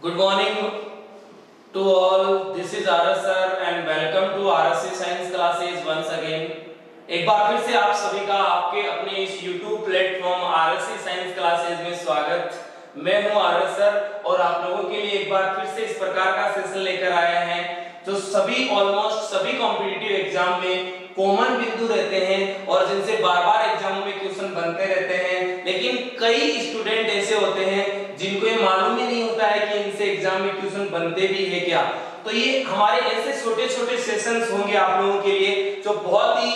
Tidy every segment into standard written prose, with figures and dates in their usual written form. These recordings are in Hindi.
Good morning to all. This is RS sir and welcome to RSC Science classes once again. एक बार फिर से आप सभी का आपके अपने इस YouTube platform RSC Science classes में स्वागत। मैं हूं RS सर और आप लोगों के लिए एक बार फिर से इस प्रकार का सेशन लेकर आए हैं जो सभी ऑलमोस्ट सभी कॉम्पिटिटिव एग्जाम में कॉमन बिंदु रहते हैं और जिनसे बार-बार एग्जामों में क्वेश्चन बनते रहते हैं, लेकिन कई स्टूडेंट ऐसे होते हैं जिनको ये मालूम ही नहीं होता है कि इनसे एग्जाम में क्वेश्चन बनते भी है क्या। तो ये हमारे ऐसे छोटे-छोटे सेशंस होंगे आप लोगों के लिए जो बहुत ही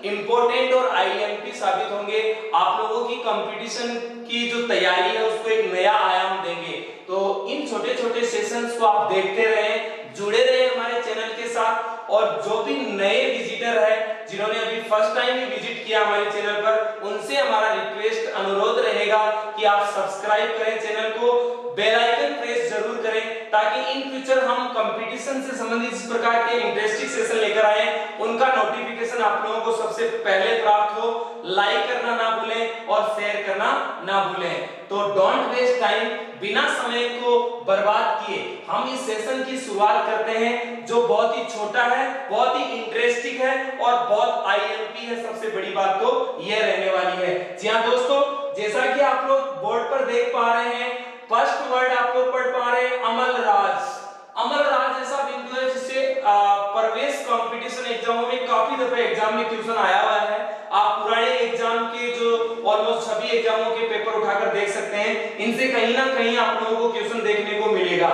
इंपॉर्टेंट और आईएमपी साबित होंगे। आप लोगों की कंपटीशन की जो तैयारी है उसको एक नया आयाम देंगे। तो इन छोटे-छोटे सेशंस को आप देखते रहें, जुड़े रहें हमारे चैनल के साथ। और जो भी नए विजिटर है जिन्होंने अभी फर्स्ट टाइम ही विजिट किया हमारे चैनल पर, उनसे हमारा रिक्वेस्ट अनुरोध रहेगा कि आप सब्सक्राइब करें चैनल को, बेल आइकन प्रेस जरूर करें ताकि इन फ्यूचर हम कंपटीशन से संबंधित इस प्रकार के इंटरेस्टिंग सेशन लेकर आए उनका नोटिफिकेशन आप लोगों को सबसे पहले प्राप्त हो। लाइक करना ना भूलें और शेयर करना ना भूलें। तो डोंट वेस्ट टाइम, बिना समय को बर्बाद किए हम इस सेशन की शुरुआत करते हैं जो बहुत ही छोटा है, बहुत ही इंटरेस्टिंग है और बहुत आईएमपी है। सबसे बड़ी बात तो यह रहने वाली है। जी हां दोस्तों, जैसा कि आप लोग बोर्ड पर देख पा रहे हैं, फर्स्ट वर्ड आप लोग पढ़ पा रहे हैं अमलराज। अमलराज ऐसा बिंदु है जिससे प्रवेश कंपटीशन एग्जामों में काफी दफे एग्जाम में क्वेश्चन आया हुआ है। आप पुराने एग्जाम के जो ऑलमोस्ट सभी एग्जामों के पेपर उठाकर देख सकते हैं, इनसे कहीं ना कहीं आप लोगों को क्वेश्चन देखने को मिलेगा।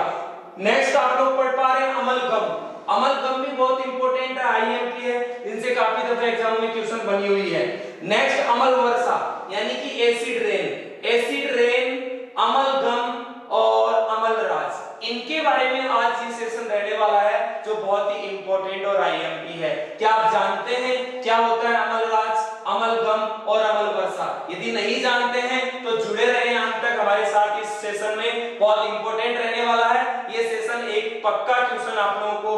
नेक्स्ट आप लोग पढ़ पा रहे हैं अमलगम। अमलगम भी बहुत इंपॉर्टेंट है, आईएमपी है, इनसे काफी दफे एग्जाम में क्वेश्चन बनी हुई है। नेक्स्ट अमल वर्षा यानी कि acid rain. Acid rain, amalgam और अमलराज, इनके बारे में आज ये सेशन रहने वाला है जो बहुत ही इंपॉर्टेंट और आईएमपी है। क्या आप जानते हैं क्या होता है अमलराज, अमलगम और अमलवर्षा? यदि नहीं जानते हैं तो जुड़े रहें अंत तक हमारे साथ। इस सेशन में बहुत इंपॉर्टेंट रहने वाला है। ये सेशन एक पक्का क्वेश्चन आप लोगों को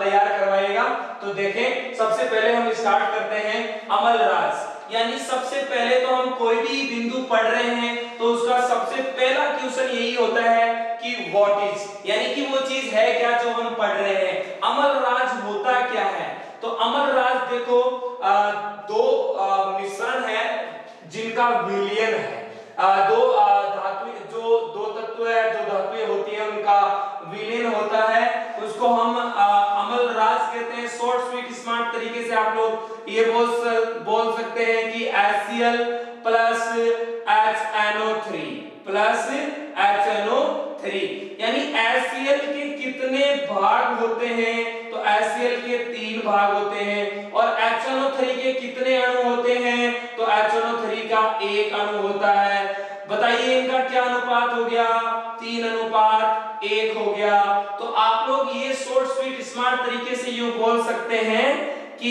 तैयार करवाएगा। तो देखें, सबसे पहले हम स्टार्ट करते हैं अमलराज। यानी सबसे पहले तो हम कोई भी बिंदु पढ़ रहे हैं तो उसका सबसे पहला क्वेश्चन यही होता है कि व्हाट इज, यानी कि वो चीज है क्या जो हम पढ़ रहे हैं। अमलराज होता क्या है? तो अमलराज देखो, दो मिश्रण है जिनका विलयन है। दो धातु, जो दो तत्व है, जो धातुएं होती है उनका विलयन होता है, उसको हम अमलराज कहते हैं। शॉर्ट स्वीट स्मार्ट तरीके से आप लोग ये बोल सकते हैं कि HCl plus HNO3 plus HNO3। यानी HCl के कितने भाग होते हैं? तो HCl के 3 भाग होते हैं। और HNO3 के कितने अणु होते हैं? तो HNO3 का 1 अणु होता है। बताइए इनका क्या अनुपात हो गया? 3:1 हो गया। तो आप लोग ये शॉर्ट स्वीट स्मार्ट तरीके से यूं बोल सकते हैं कि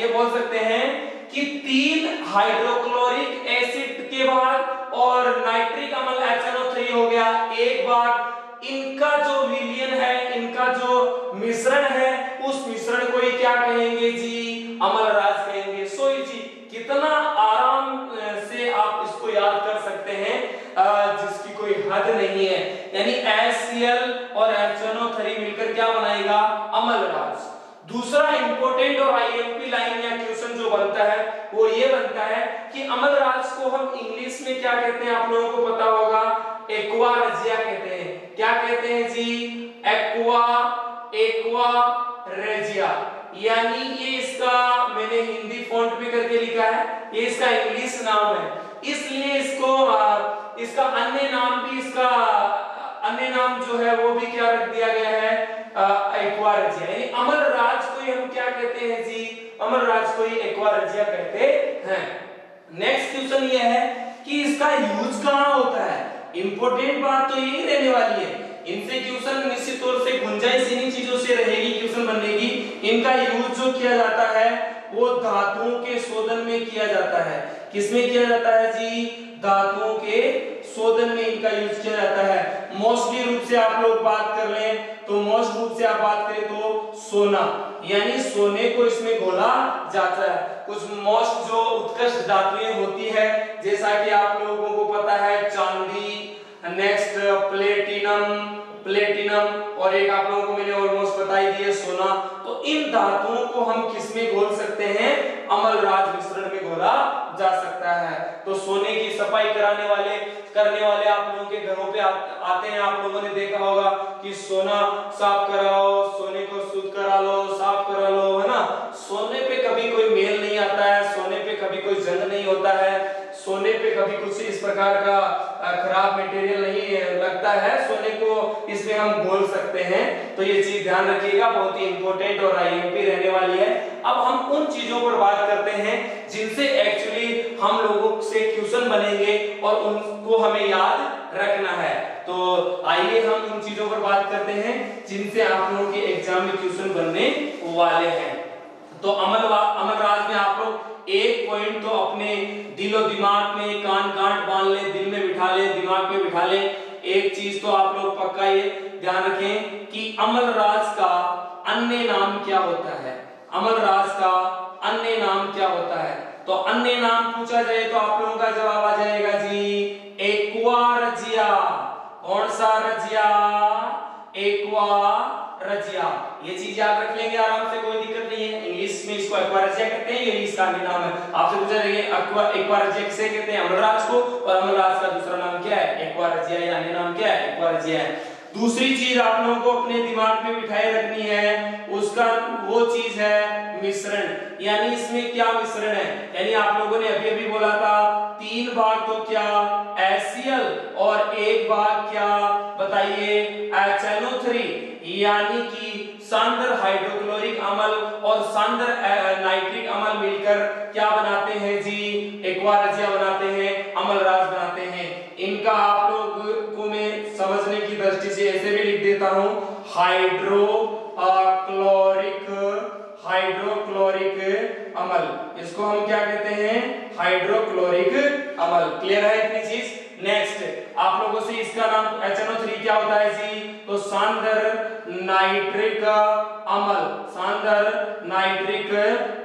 ये बोल सकते हैं कि 3 हाइड्रोक्लोरिक एसिड के भाग और नाइट्रिक अम्ल HNO3 हो गया 1 भाग। इनका जो विलयन है, इनका जो मिश्रण है, उस मिश्रण को ही क्या कहेंगे जी? अमलराज कहेंगे। सो जी, कितना आराम से आप इसको याद कर सकते हैं जिसकी कोई हद नहीं है। यानी HCl और HNO3 मिलकर क्या बनाएगा? अमलराज। दूसरा इंपॉर्टेंट और आईएमपी लाइन या क्वेश्चन जो बनता है वो ये बनता है कि अमलराज को हम इंग्लिश में क्या कहते हैं? आप लोगों को पता होगा, एक्वा रजिया कहते हैं। क्या कहते हैं जी? एक्वा रजिया। यानी ये इसका मैंने हिंदी फॉन्ट में करके लिखा है, ये इसका इंग्लिश नाम है, इसलिए इसको इसका अन्य नाम जो है वो भी क्या रख दिया गया है? एक्वा रजिया। यानी अमलराज को ही हम क्या कहते हैं जी? अमलराज को ही एक्वा रजिया कहते हैं। नेक्स्ट क्वेश्चन ये है कि इसका यूज कहां होता है? इंपॉर्टेंट बात तो यही रहने वाली है। इनसे क्वेश्चन निश्चित तौर से गुंजाइश इन्हीं चीजों से रहेगी, क्वेश्चन बनेगी। इनका यूज जो किया जाता है वो धातुओं के शोधन में किया जाता है। किसमें किया जाता है जी? धातुओं के शोधन में इनका यूज किया जाता है। मोस्टली रूप से आप लोग बात कर लें तो मोस्ट रूप से आप बात करें तो सोना, यानी सोने को इसमें घोला जाता है। कुछ मोस्ट जो उत्कृष्ट धातुएं होती है, जैसा कि आप लोगों को पता है चांदी, नेक्स्ट प्लेटिनम और एक आप लोगों को मैंने ऑलमोस्ट बता ही दिया सोना। तो इन धातुओं को हम किस में घोल सकते हैं? अम्लराज मिश्रण में घोला जा सकता है। तो सोने की सफाई करने वाले आप लोगों के घरों पे आते हैं। आप लोगों ने देखा होगा कि सोना साफ कराओ, सोने को शुद्ध करा लो, साफ करा लो, है ना। सोने पे कभी कोई मेल नहीं आता है, सोने पे कभी कोई जंग नहीं होता है, सोने पे कभी कुछ इस प्रकार का खराब मटेरियल नहीं लगता है सोने को, इसमें हम घोल सकते हैं। तो ये चीज ध्यान रखिएगा, बहुत ही इंपॉर्टेंट और आईएमपी रहने वाली है। अब हम उन चीजों पर बात करते हैं जिनसे एक्चुअली हम लोगों से क्वेश्चन बनेंगे और उनको हमें याद रखना है। तो आइए हम उन चीजों पर बात करते हैं जिनसे आप लोगों के एग्जाम में क्वेश्चन बनने वाले हैं। तो अमलराज में आप लोग एक पॉइंट तो अपने दिलो दिमाग में कान गांठ बांध ले, दिल में बिठा ले, दिमाग में बिठा ले। एक चीज तो आप लोग पक्का ये ध्यान रखें कि अमलराज का अन्य नाम क्या होता है। अमलराज का अन्य नाम क्या होता है? तो अन्य नाम पूछा जाए तो आप लोगों का जवाब आ जाएगा जी एक्वा रजिया। कौन सा रजिया? एक्वा रजिया। ये चीज याद रख लेंगे आराम से, कोई दिक्कत नहीं है। इंग्लिश में इसको एक्वा रजिया कहते हैं, ये इसका अन्य नाम है। आपसे पूछा जाएगा एक्वा रजिया किसे कहते हैं? अमलराज को। और अमलराज का दूसरा नाम क्या है? एक्वा रजिया, या अन्य नाम क्या है? एक्वा रजिया है। दूसरी चीज आप लोगों को अपने दिमाग में बिठाए रखनी है, उसका वो चीज है मिश्रण। यानी इसमें क्या मिश्रण है? यानी आप लोगों ने अभी अभी बोला था 3 भाग तो क्या HCl और 1 भाग क्या बताइए HNO3, यानी कि सांद्र हाइड्रोक्लोरिक अम्ल और सांद्र नाइट्रिक अम्ल मिलकर क्या बनाते हैं जी? एक्वा रजिया बनाते हैं, अमलराज बनाते हैं। इनका आप लोग को मैं समझने की दृष्टि से ऐसे भी लिख देता हूं, हाइड्रोक्लोरिक अम्ल। इसको हम क्या कहते हैं? हाइड्रोक्लोरिक अम्ल। क्लियर है इतनी चीज? नेक्स्ट आप लोगों से इसका नाम HNO3 क्या होता है जी? तो सांद्र नाइट्रिक अम्ल, सांद्र नाइट्रिक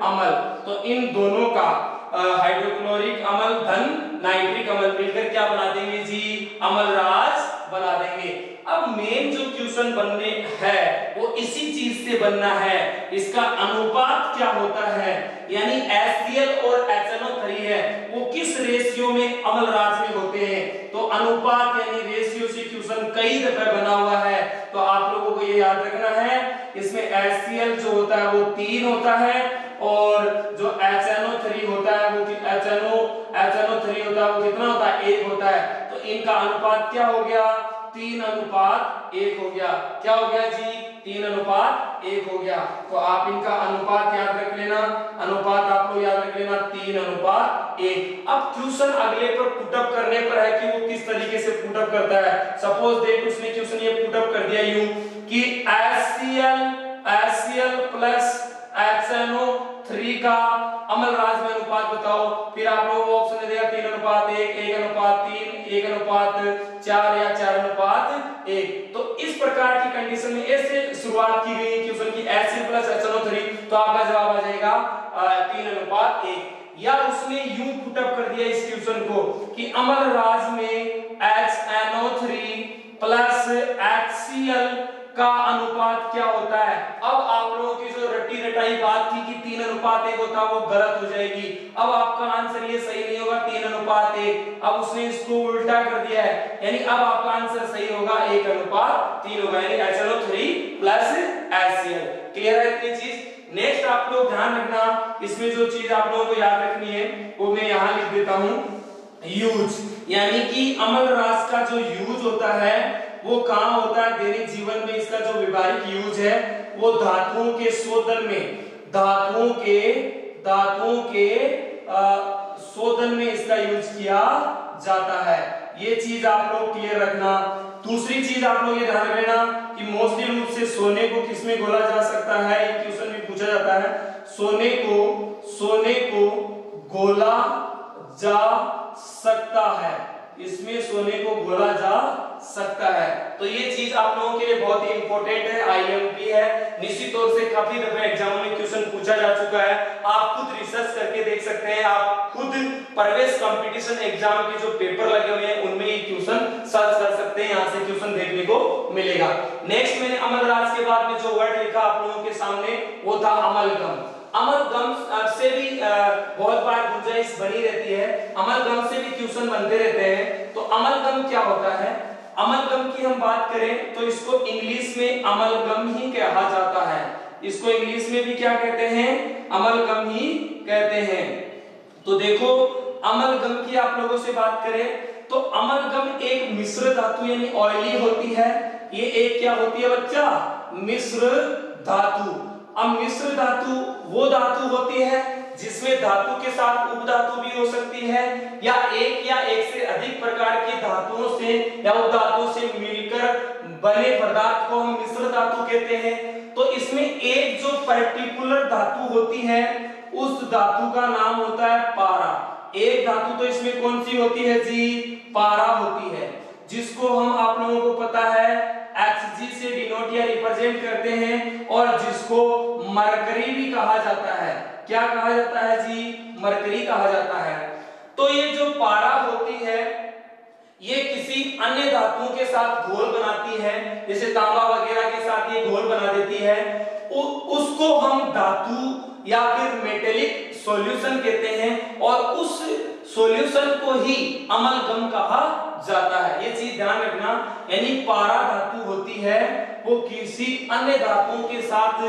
अम्ल। तो इन दोनों का हाइड्रोक्लोरिक अम्ल धन नाइट्रिक अम्ल मिलकर क्या बना देंगे जी? अमलराज बना देंगे। अब मेन जो क्वेश्चन बनने है वो इसी चीज से बनना है, इसका अनुपात क्या होता है, यानी HCl और HNO3 है वो किस रेशियो में अमलराज में होते हैं। तो अनुपात यानी रेशियो से क्वेश्चन कई दफे बना हुआ है, तो आप लोगों को ये याद रखना है। इसमें HCl जो होता है वो 3 होता है और जो HNO3 होता है वो HNO3 होता है वो कितना होता है? 1 होता है। तो इनका अनुपात क्या हो गया? 3:1 हो गया। क्या हो गया जी? 3:1 हो गया। तो आप इनका अनुपात याद रख लेना, अनुपात आप लोग याद रख लेना 3:1। अब क्वेश्चन अगले पर पुटअप करने पर है कि वो किस तरीके से पुटअप करता है। सपोज दैट उसने क्वेश्चन ये पुटअप कर दिया यूं कि HCl प्लस HNO3 का अमलराज में अनुपात बताओ। फिर आप लोगों को ऑप्शन देगा 3:1, 1:3, 1:4 या 4:1। तो इस प्रकार की कंडीशन में ऐसे शुरुआत की गई क्वेश्चन की HCl प्लस HNO3, तो आपका जवाब आ जाएगा 3:1। या उसने यूं पुटअप कर दिया इस क्वेश्चन को कि अमलराज में HNO3 प्लस HCl का अनुपात क्या होता है। अब आप लोगों की जो रटी रटाई बात थी कि 3:1 होता वो गलत हो जाएगी। अब आपका आंसर ये सही नहीं होगा 3:1। अब उसने इसको उल्टा कर दिया है, यानी अब आपका आंसर सही होगा 1:3 होगा, यानी HNO3 प्लस HCl। क्लियर है इतनी चीज? नेक्स्ट आप लोग ध्यान रखना, इसमें जो चीज आप लोगों को याद रखनी है वो मैं यहाँ लिख देता हूँ, यूज। यानी कि अमलराज का जो यूज होता है वो कहाँ होता है? दैनिक जीवन में इसका जो व्यवहारिक यूज है वो धातुओं के शोधन में, धातुओं के शोधन में इसका यूज किया जाता है। ये चीज आप लोग क्लियर रखना। दूसरी चीज आप लोग ये ध्यान रखना कि मोस्टली रूप से सोने को किसमें घोला जा सकता है, ये क्वेश्चन भी पूछा जाता है। सोने को घोला जा सकता है, इसमें सोने को घोला जा सकता है। तो ये चीज आप लोगों के लिए बहुत ही इंपॉर्टेंट है, आईएमपी है, निश्चित तौर से काफी दफे एग्जाम में क्वेश्चन पूछा जा चुका है। आप खुद रिसर्च करके देख सकते हैं, आप खुद प्रवेश कंपटीशन एग्जाम के जो पेपर लगे हुए हैं उनमें ये क्वेश्चन सर्च कर सकते हैं, यहाँ से क्वेश्चन देखने को मिलेगा। नेक्स्ट मैंने अमलराज के बाद में जो वर्ड लिखा आप लोगों के सामने वो था अमलगम। अमलगम से भी बहुत बार गुंजाइश बनी रहती है, अमलगम से भी क्वेश्चन बनते रहते हैं। तो अमलगम क्या होता है? अमलगम की हम बात करें तो इसको इंग्लिश में अमलगम ही कहा जाता है। इसको इंग्लिश में भी क्या कहते हैं? अमलगम ही कहते हैं। तो देखो अमलगम की आप लोगों से बात करें तो अमलगम एक मिश्र धातु यानी ऑयली होती है। ये एक क्या होती है बच्चा? मिश्र धातु। अब मिश्र धातु वो धातु होती है जिसमें धातु के साथ उपधातु भी हो सकती है, या एक से अधिक प्रकार की धातुओं से या उपधातुओं से मिलकर बने पदार्थ को हम मिश्र धातु कहते हैं। तो इसमें एक जो पर्टिकुलर धातु होती है उस धातु का नाम होता है पारा। एक धातु तो इसमें कौन सी होती है जी? पारा होती है, जिसको हम आप लोगों को पता है Hg से डिनोट या रिप्रेजेंट करते हैं, और जिसको मरकरी भी कहा जाता है। क्या कहा जाता है जी? मरकरी कहा जाता है। तो ये जो पारा होती है ये किसी अन्य धातुओं के साथ घोल बनाती है, जैसे तांबा वगैरह के साथ ये घोल बना देती है, उसको हम धातु या फिर मेटेलिक सॉल्यूशन कहते हैं, और उस सॉल्यूशन को ही अमलगम कहा जाता है। ये चीज ध्यान रखना, यानी पारा धातु होती है वो किसी अन्य धातुओं के साथ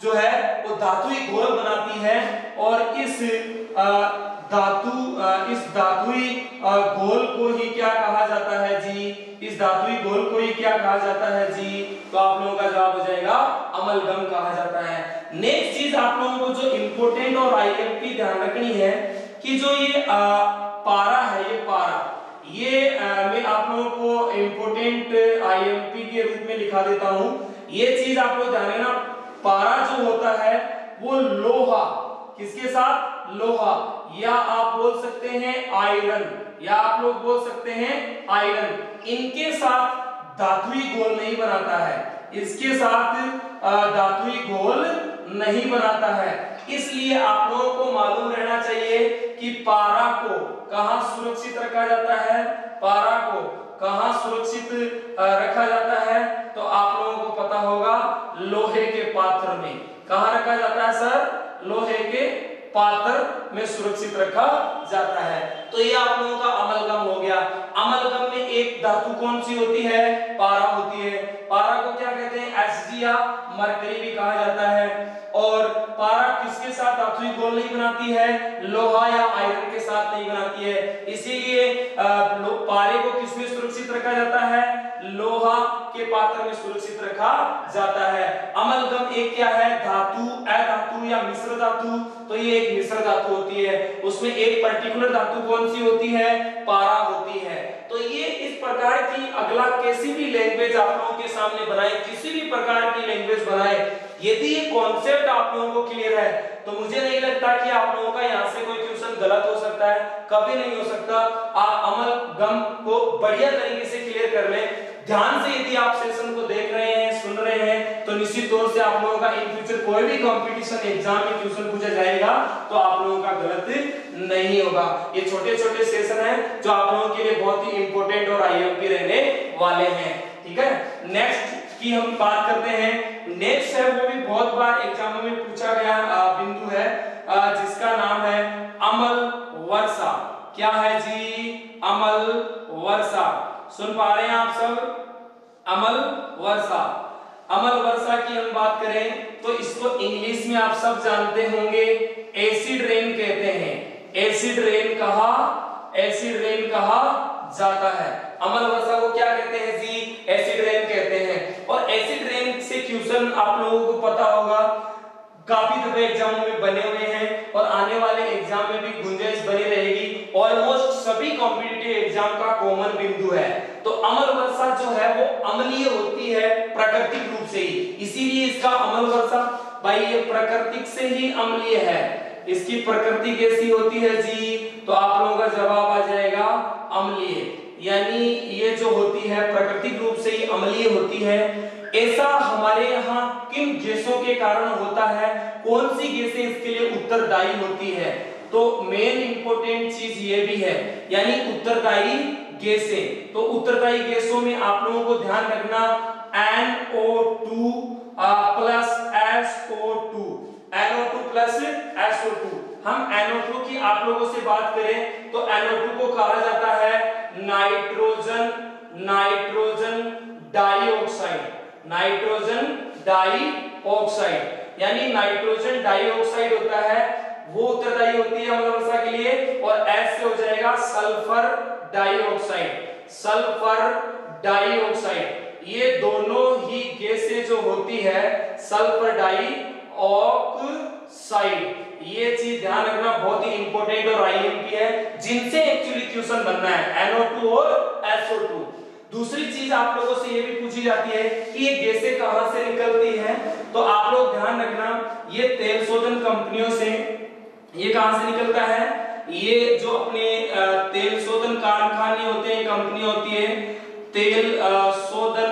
जो है वो धातुई घोल बनाती है, और इस धातुई घोल को ही क्या कहा जाता है जी? इस धातुई घोल को ही क्या कहा जाता है जी? तो आप लोगों का जवाब हो जाएगा अमलगम कहा जाता है। नेक्स्ट चीज आप लोगों को जो इंपॉर्टेंट और आईएमपी ध्यान रखनी है कि जो ये पारा है, ये पारा ये मैं आप लोगों को इंपॉर्टेंट आईएमपी के रूप में लिखा देता हूं। ये चीज आप लोग ध्यान रखना, पारा जो होता है वो लोहा, किसके साथ? लोहा, या आप बोल सकते हैं आयरन, या आप लोग बोल सकते हैं आयरन, इनके साथ धातुई घोल नहीं बनाता है, इसके साथ धातुई घोल नहीं बनाता है। इसलिए आप लोगों को मालूम रहना चाहिए कि पारा को कहां सुरक्षित रखा जाता है, पारा को कहां सुरक्षित रखा जाता है, तो आप लोगों को पता होगा लोहे के पात्र में। कहां रखा जाता है सर? लोहे के पात्र में सुरक्षित रखा जाता है। तो ये आप लोगों का अमलगम हो गया। अमलगम में एक धातु कौन सी होती है? पारा होती है। पारा को क्या कहते हैं? Hg या मरकरी भी कहा जाता है। और पारा किसके साथ धातुई घोल नहीं बनाती है? लोहा या आयरन के साथ नहीं बनाती है। इसीलिए पारे को किसमें सुरक्षित रखा जाता है? लोहा के पात्र में सुरक्षित रखा जाता है। अमलगम एक क्या है? धातु, अधातु या मिश्र धातु। तो ये एक मिश्र धातु होती है, उसमें एक पर्टिकुलर धातु कौन सी होती है? पारा होती है। तो ये इस प्रकार की अगला किसी भी लैंग्वेज आप लोगों के सामने बनाए, किसी भी प्रकार की लैंग्वेज बनाए, यदि ये कॉन्सेप्ट आप लोगों को क्लियर है तो मुझे नहीं लगता कि आप लोगों का यहाँ से कोई क्वेश्चन गलत हो सकता है, कभी नहीं हो सकता। आप अमलगम को बढ़िया तरीके से क्लियर कर लें। ध्यान से यदि आप सेशन को देख रहे हैं, सुन रहे हैं, तो निश्चित तौर से आप लोगों का इन फ्यूचर कोई भी कंपटीशन एग्जाम में क्वेश्चन पूछा जाएगा तो आप लोगों का गलत नहीं होगा। ये छोटे छोटे सेशन हैं जो आप लोगों के लिए बहुत ही इंपॉर्टेंट और आईएमपी रहने वाले हैं। ठीक है, नेक्स्ट की हम बात करते हैं। नेक्स्ट है वो भी बहुत बार एग्जाम में पूछा गया बिंदु है, जिसका नाम है अमल वर्षा। क्या है जी? अमल वर्षा। सुन पा रहे हैं आप सब? अमल वर्षा। अमल वर्षा की हम बात करें तो इसको इंग्लिश में आप सब जानते होंगे एसिड रेन कहते हैं। एसिड रेन कहा जाता है। अमल वर्षा को क्या कहते हैं जी? एसिड रेन कहते हैं। और एसिड रेन से क्वेश्चन आप लोगों को पता होगा काफी दफे एग्जाम में बने हुए हैं, और आने वाले एग्जाम में भी गुंजाइश बनी रहेगी। ऑलमोस्ट सभी कॉम्पिटिटिव एग्जाम का कॉमन बिंदु है। तो अमल वर्षा जो है वो अम्लीय होती है प्राकृतिक रूप से ही, इसीलिए इसका अमल वर्षा भाई ये प्राकृतिक से ही अम्लीय है। इसकी प्रकृति कैसी होती है जी? तो आप लोगों का जवाब आ जाएगा अम्लीय। यानी ये जो होती है प्राकृतिक रूप से ये अम्लीय होती है। ऐसा हमारे यहाँ किन गैसों के कारण होता है, कौन सी गैसें इसके लिए उत्तरदायी होती है? तो मेन इंपॉर्टेंट चीज ये भी है, यानी उत्तरदायी गैसें। तो उत्तरदायी गैसों में आप लोगों को ध्यान रखना NO2 plus SO2, NO2 plus SO2। हम NO2 की आप लोगों से बात करें तो NO2 को कहा जाता है नाइट्रोजन डाइऑक्साइड, नाइट्रोजन डाइऑक्साइड। यानी नाइट्रोजन डाइऑक्साइड होता है वो उत्तरदायी होती है अम्ल वर्षा के लिए, और S से हो जाएगा सल्फर डाइऑक्साइड, सल्फर डाइऑक्साइड। ये दोनों ही गैसें जो होती है सल्फर डाइऑक्साइड, ये चीज ध्यान रखना, बहुत ही इंपॉर्टेंट और आईएमपी है, जिनसे एक्चुअली क्वेश्चन बनना है NO2 और SO2। दूसरी चीज आप लोगों से ये भी पूछी जाती है कि ये गैसें कहां से निकलती है, तो आप लोग ध्यान रखना ये तेल शोधन कंपनियों से, ये कहां से निकलता है, ये जो अपने तेल शोधन कारखाने होते हैं, कंपनी होती है तेल शोधन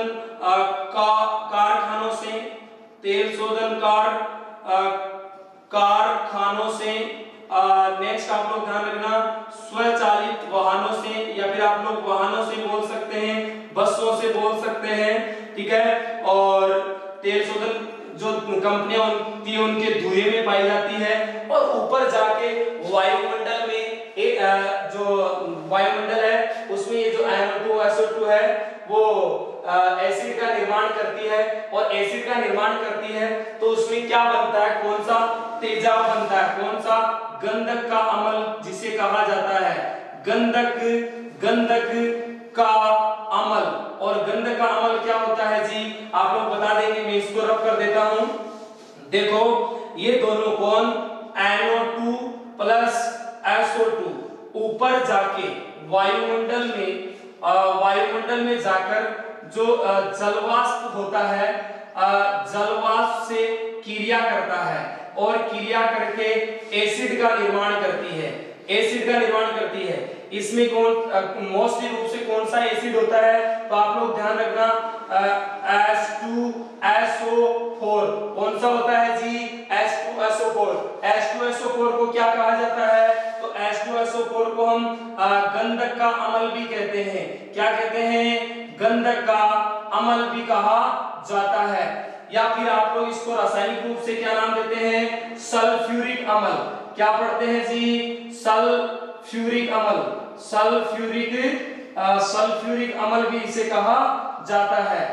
कारखानों से, तेल शोधन कारखानों से। नेक्स्ट आप लोग ध्यान रखना स्वचालित वाहनों से, या फिर आप लोग वाहनों से बोल सकते हैं, बसों से बोल सकते हैं, ठीक है। और तेल शोधन जो कंपनियां होती है उनके धुएं में पाई जाती है, और ऊपर जाके वायुमंडल में जो वायुमंडल है उसमें ये जो NO2 SO2 है वो एसिड का निर्माण करती है, और एसिड का निर्माण करती है तो उसमें क्या बनता है, कौन सा तेजाब बनता है, कौन सा गंधक का अम्ल जिसे कहा जाता है गंधक का अम्ल। और गंधक का अम्ल क्या होता है जी, आप लोग बता देंगे, मैं इसको रब कर देता हूं। देखो ये दोनों कौन, NO2 प्लस SO2 ऊपर जाके वायुमंडल में जाकर जो जलवाष्प होता है, जलवाष्प से क्रिया करता है, और क्रिया करके एसिड का निर्माण करती है, एसिड का निर्माण करती है। इसमें कौन मोस्टली रूप से कौन सा एसिड होता है, तो आप लोग ध्यान रखना H2SO4 कौन सा होता है जी, H2SO4। H2SO4 को क्या कहा जाता है, तो H2SO4 को हम गंधक का अम्ल भी कहते हैं। क्या कहते हैं, गंधक का अम्ल भी कहा जाता है, या फिर आप लोग इसको रासायनिक रूप से क्या नाम देते हैं, सल्फ्यूरिक अम्ल। क्या पढ़ते हैं जी, सल्फ्यूरिक अम्ल, सल्फ्यूरिक अम्ल भी इसे कहा जाता है।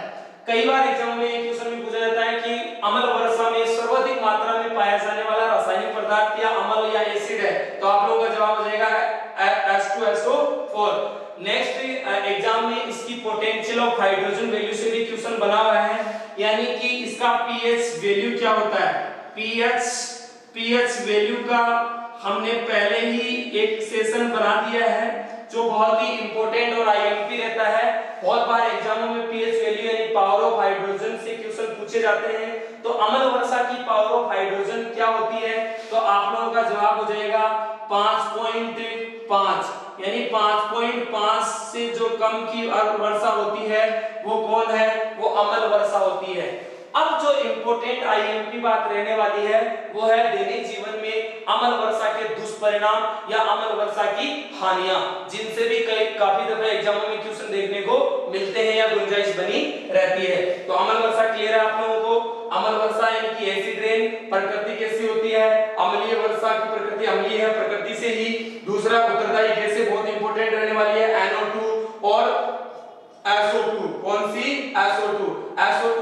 कई बार एग्जाम में क्वेश्चन में पूछा जाता है कि अम्ल वर्षा में सर्वाधिक मात्रा में पाया जाने वाला रासायनिक पदार्थ या अम्ल या एसिड है, तो आप लोगों का जवाब हो जाएगा H2SO4। नेक्स्ट एग्जाम में इसकी पोटेंशियल ऑफ हाइड्रोजन वैल्यू से भी क्वेश्चन बना हुआ है, यानी कि इसका पीएच वैल्यू क्या होता है, पीएच वैल्यू का हमने पहले ही एक सेशन बना दिया है जो बहुत ही इंपॉर्टेंट और आईएमपी रहता है। बहुत बार एग्जामों में पीएच वैल्यू यानी पावर ऑफ हाइड्रोजन से क्वेश्चन पूछे जाते हैं। तो अम्ल वर्षा की पावर ऑफ हाइड्रोजन क्या होती है, तो आप लोगों का जवाब हो जाएगा 5.5, यानी 5.5 से जो कम की वर्षा होती है वो कौन है, वो अम्ल वर्षा होती है। अब जो इंपॉर्टेंट आईएमपी बात रहने वाली है वो है दैनिक जीवन में अम्ल वर्षा के दुष्परिणाम या अम्ल वर्षा की हानियां, जिनसे भी काफी दफे एग्जामों में क्वेश्चन देखने को मिलते हैं या गुंजाइश बनी रहती है। तो अम्ल वर्षा क्लियर है आप लोगों को। अम्ल वर्षा यानी कि एसिड रेन प्रकृति कैसी होती है, अम्लीय वर्षा की प्रकृति अम्लीय है प्रकृति से ही। दूसरा उत्तरदायी गैसें बहुत इंपॉर्टेंट रहने वाली है NO2 और SO2। कौन सी, SO2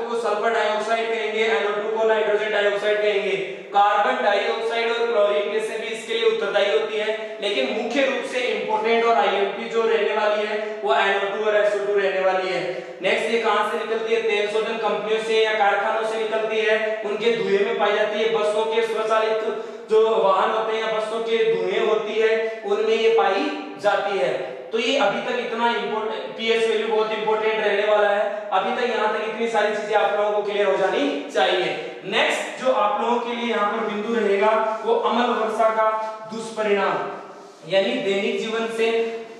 को सल्फर डाइऑक्साइड कहेंगे, NO2 को नाइट्रोजन डाइऑक्साइड कहेंगे। कार्बन डाइऑक्साइड और क्लोरीन गैसें भी इसके लिए उत्तरदायी होती है, लेकिन मुख्य रूप से इंपॉर्टेंट और आईएमपी जो रहने वाली है वो NO2 और SO2 रहने वाली है। नेक्स्ट ये कहां से निकलती है, तेल शोधन कंपनियों से या कारखानों से निकलती है, उनके धुएं में पाई जाती है। बसों के स्वचालित जो वाहन होते हैं या बसों के धुएं होती है उनमें ये पाई जाती है। तो ये अभी तक इतना इंपॉर्टेंट, पीएच वैल्यू बहुत इंपॉर्टेंट रहने वाला है। अभी तक यहाँ तक इतनी सारी चीजें आप लोगों को क्लियर हो जानी चाहिए। नेक्स्ट जो आप लोगों के लिए यहाँ पर बिंदु रहेगा वो अम्ल वर्षा का दुष्परिणाम, यानी दैनिक जीवन से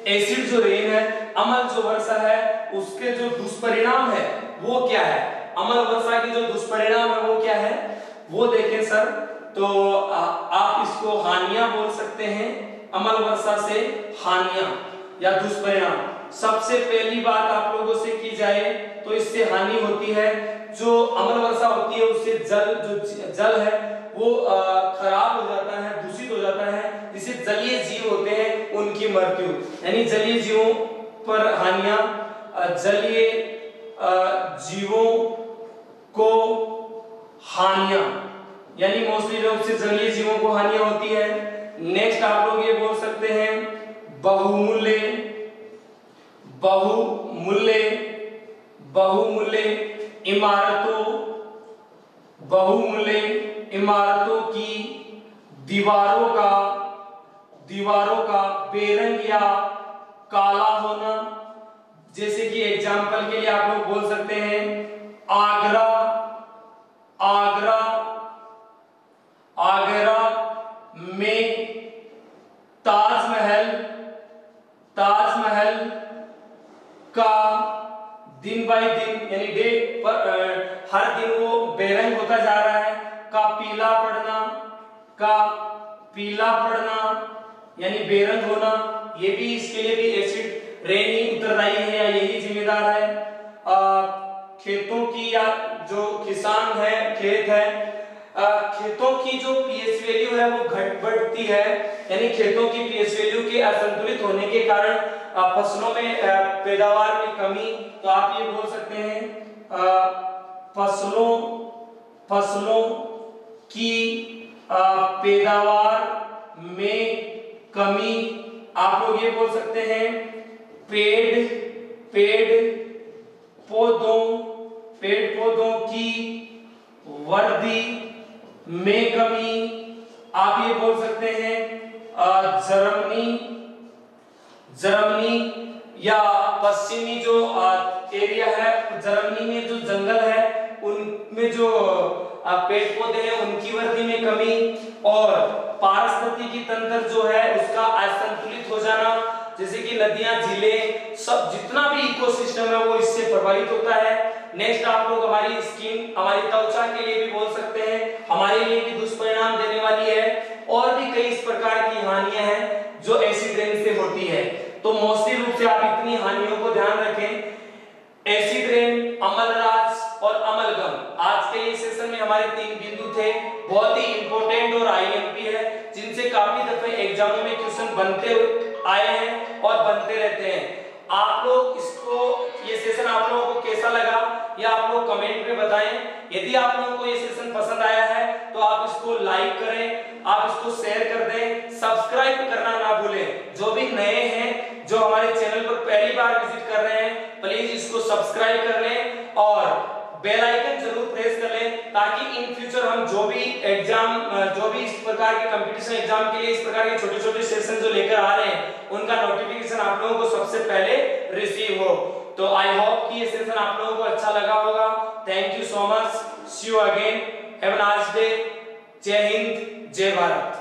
एसिड जो रेन है अमल जो वर्षा है उसके जो दुष्परिणाम है वो क्या है, अमल वर्षा के जो दुष्परिणाम है वो क्या है वो देखें सर। तो आप इसको हानियां बोल सकते हैं, अमल वर्षा से हानियां या दुष्परिणाम। सबसे पहली बात आप लोगों से की जाए तो इससे हानि होती है, जो अमल वर्षा होती है उससे जल है वो खराब हो जाता है, दूषित हो जाता है, जिससे जलीय जीव होते हैं उनकी मृत्यु, यानी जलीय जीवों पर हानियां, जलीय जीवों को हानियां, यानी मोस्टली रूप से जलीय जीवों को हानियां होती है। नेक्स्ट आप लोग ये बोल सकते हैं बहुमूल्य, बहुमूल्य, बहुमूल्य इमारतों, बहुमूल्य इमारतों की दीवारों का बेरंग या काला होना। जैसे कि एग्जांपल के लिए आप लोग बोल सकते हैं आगरा, आगरा, आगरा में ताजमहल, ताजमहल का दिन बाय दिन यानी डे पर हर दिन वो बेरंग होता जा रहा है, का पीला पड़ना, का पीला पड़ना यानी बेरंग होना, ये भी इसके लिए भी एसिड रेन ही उत्तरदायी है या यही जिम्मेदार है। खेतों की या जो किसान है, खेत है, खेतों की जो पीएच वैल्यू है वो घट बढ़ती है, यानी खेतों की पीएच वैल्यू के असंतुलित होने के कारण फसलों में पैदावार में कमी। तो आप ये बोल सकते हैं फसलों की पैदावार में कमी। आप लोग ये बोल सकते हैं पेड़ पौधों की वृद्धि में कमी। आप ये बोल सकते हैं जर्मनी या पश्चिमी जो एरिया है, जर्मनी में जो जंगल है उनमें जो पेड़ पौधे हैं उनकी वृद्धि में कमी, और पारिस्थितिकी तंत्र जो है उसका असंतुलित हो जाना, जैसे कि नदियां, झीलें, सब जितना भी इकोसिस्टम है वो इससे प्रभावित होता है। नेक्स्ट आप लोग हमारी स्किन, हमारी त्वचा के लिए भी बोल सकते हैं, हमारे लिए भी दुष्परिणाम देने वाली है, और भी कई इस प्रकार की हानियां हैं जो एसिड रेन से होती है। तो मोस्टली रूप से आप इतनी हानियों को ध्यान रखें, एसिड रेन, अमलराज और अमलगम। आज के इस सेशन में हमारे 3 बिंदु थे, बहुत ही इंपॉर्टेंट और आईएमपी है, जिनसे काफी दफे एग्जामों में क्वेश्चन बनते आए हैं और बनते रहते हैं। आप लोग इसको, ये सेशन आप लोगों को कैसा लगा या आप लोग कमेंट में बताएं। यदि आप लोगों को ये सेशन पसंद आया है तो आप इसको लाइक करें, आप इसको शेयर कर दें, सब्सक्राइब करना ना भूलें। जो भी नए हैं, जो हमारे चैनल पर पहली बार विजिट कर रहे हैं, प्लीज इसको सब्सक्राइब कर लें और बेल आइकन जरूर प्रेस कर लें, ताकि इन फ्यूचर हम जो भी एग्जाम, जो भी इस प्रकार के कंपटीशन एग्जाम के लिए इस प्रकार के छोटे छोटे सेशन जो लेकर आ रहे हैं उनका नोटिफिकेशन आप लोगों को सबसे पहले रिसीव हो। तो आई होप कि ये सेशन आप लोगों को अच्छा लगा होगा। Thank you so much, see you again, have a nice day, जय हिंद, जय भारत।